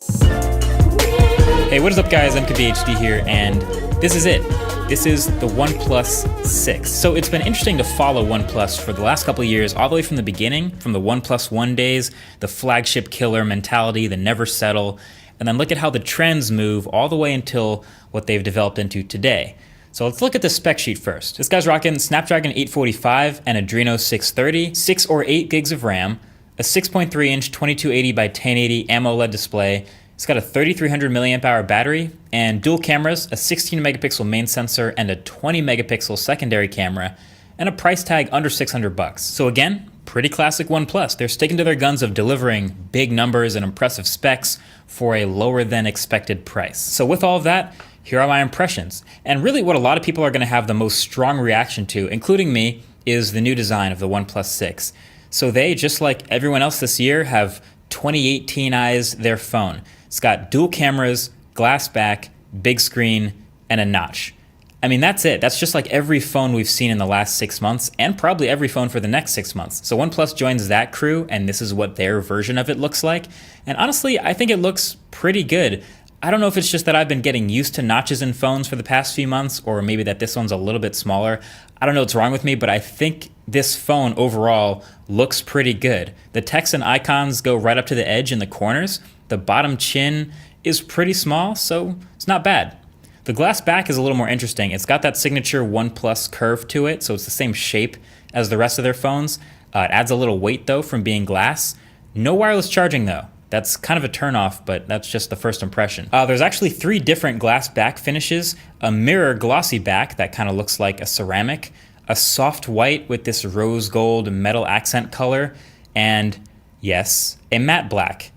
Hey, what is up guys, MKBHD here, and this is it. This is the OnePlus 6. So it's been interesting to follow OnePlus for the last couple of years, all the way from the beginning, from the OnePlus 1 days, the flagship killer mentality, the never settle, and then look at how the trends move all the way until what they've developed into today. So let's look at the spec sheet first. This guy's rocking Snapdragon 845 and Adreno 630, 6 or 8 gigs of RAM, a 6.3-inch 2280 by 1080 AMOLED display. It's got a 3300 milliamp hour battery and dual cameras, a 16 megapixel main sensor and a 20 megapixel secondary camera, and a price tag under $600. So again, pretty classic OnePlus. They're sticking to their guns of delivering big numbers and impressive specs for a lower than expected price. So with all of that, here are my impressions. And really what a lot of people are going to have the most strong reaction to, including me, is the new design of the OnePlus 6. So they, just like everyone else this year, have 2018ized their phone. It's got dual cameras, glass back, big screen, and a notch. I mean, that's it. That's just like every phone we've seen in the last 6 months, and probably every phone for the next 6 months. So OnePlus joins that crew, and this is what their version of it looks like. And honestly, I think it looks pretty good. I don't know if it's just that I've been getting used to notches in phones for the past few months, or maybe that this one's a little bit smaller. I don't know what's wrong with me, but I think this phone overall looks pretty good. The text and icons go right up to the edge in the corners. The bottom chin is pretty small, so it's not bad. The glass back is a little more interesting. It's got that signature OnePlus curve to it, so it's the same shape as the rest of their phones. It adds a little weight though from being glass. No wireless charging though. That's kind of a turnoff, but that's just the first impression. There's actually 3 different glass back finishes: a mirror glossy back that kind of looks like a ceramic, a soft white with this rose gold metal accent color, and yes, a matte black.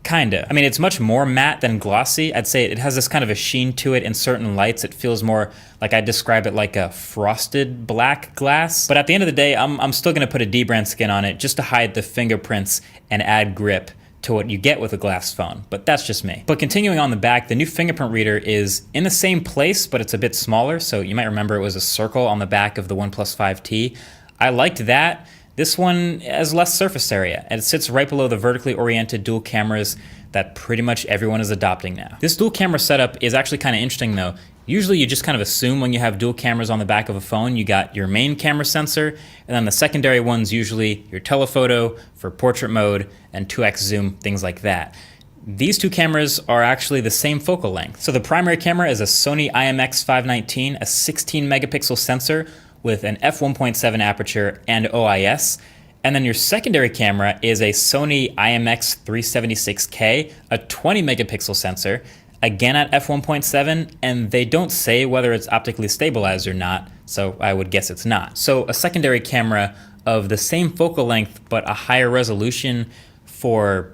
Kinda. I mean, it's much more matte than glossy. I'd say it has this kind of a sheen to it in certain lights. It feels more like, I'd describe it like a frosted black glass. But at the end of the day, I'm still gonna put a D-brand skin on it just to hide the fingerprints and add grip to what you get with a glass phone, but that's just me. But continuing on the back, the new fingerprint reader is in the same place, but it's a bit smaller. So you might remember it was a circle on the back of the OnePlus 5T. I liked that. This one has less surface area, and it sits right below the vertically oriented dual cameras that pretty much everyone is adopting now. This dual camera setup is actually kind of interesting though. Usually you just kind of assume when you have dual cameras on the back of a phone, you got your main camera sensor, and then the secondary one's usually your telephoto for portrait mode and 2x zoom, things like that. These 2 cameras are actually the same focal length. So the primary camera is a Sony IMX519, a 16 megapixel sensor with an f1.7 aperture and OIS. And then your secondary camera is a Sony IMX376K, a 20 megapixel sensor, again at f1.7, and they don't say whether it's optically stabilized or not, so I would guess it's not. So a secondary camera of the same focal length but a higher resolution for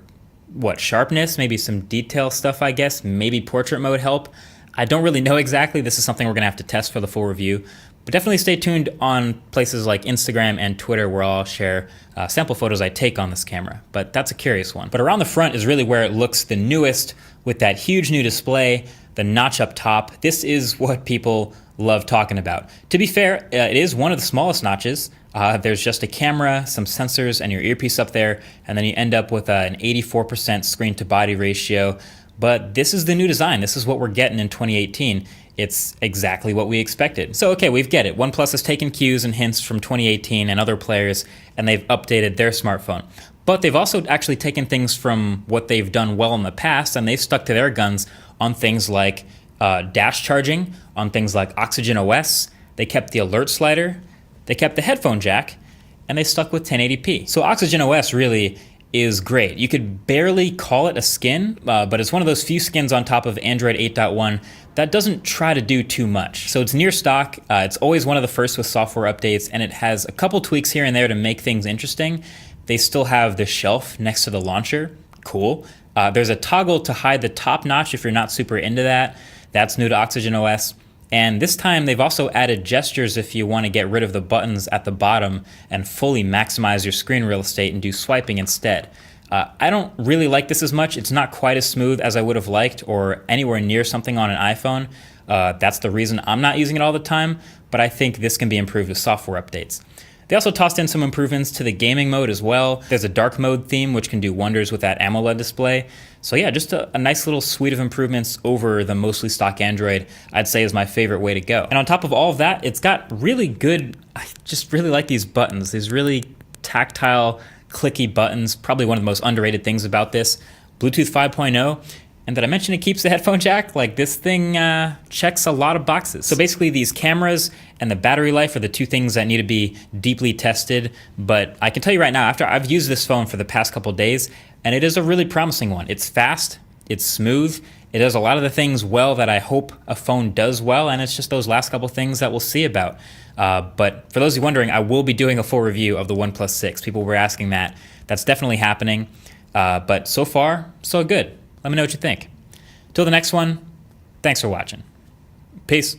what, sharpness, maybe some detail stuff, I guess, maybe portrait mode help. I don't really know exactly. This is something we're gonna have to test for the full review. But definitely stay tuned on places like Instagram and Twitter, where I'll share sample photos I take on this camera. But that's a curious one. But around the front is really where it looks the newest, with that huge new display, the notch up top. This is what people love talking about. To be fair, it is one of the smallest notches. There's just a camera, some sensors, and your earpiece up there, and then you end up with an 84% screen to body ratio. But this is the new design. This is what we're getting in 2018. It's exactly what we expected. So okay, we get it. OnePlus has taken cues and hints from 2018 and other players, and they've updated their smartphone. But they've also actually taken things from what they've done well in the past, and they've stuck to their guns on things like dash charging, on things like Oxygen OS. They kept the alert slider, they kept the headphone jack, and they stuck with 1080p. So Oxygen OS really is great. You could barely call it a skin, but it's one of those few skins on top of Android 8.1 that doesn't try to do too much. So it's near stock, it's always one of the first with software updates, and it has a couple tweaks here and there to make things interesting. They still have the shelf next to the launcher, cool. There's a toggle to hide the top notch if you're not super into that. That's new to Oxygen OS. And this time they've also added gestures if you want to get rid of the buttons at the bottom and fully maximize your screen real estate and do swiping instead. I don't really like this as much. It's not quite as smooth as I would have liked or anywhere near something on an iPhone. That's the reason I'm not using it all the time, but I think this can be improved with software updates. They also tossed in some improvements to the gaming mode as well. There's a dark mode theme, which can do wonders with that AMOLED display. So yeah, just a nice little suite of improvements over the mostly stock Android, I'd say is my favorite way to go. And on top of all of that, it's got really good, I just really like these buttons, these really tactile, clicky buttons. Probably one of the most underrated things about this. Bluetooth 5.0. And did I mention it keeps the headphone jack? Like, this thing checks a lot of boxes. So basically these cameras and the battery life are the two things that need to be deeply tested. But I can tell you right now, after I've used this phone for the past couple of days, and it is a really promising one. It's fast, it's smooth, it does a lot of the things well that I hope a phone does well, and it's just those last couple things that we'll see about. But for those of you wondering, I will be doing a full review of the OnePlus 6. People were asking that. That's definitely happening. But so far, so good. Let me know what you think. Till the next one, thanks for watching. Peace.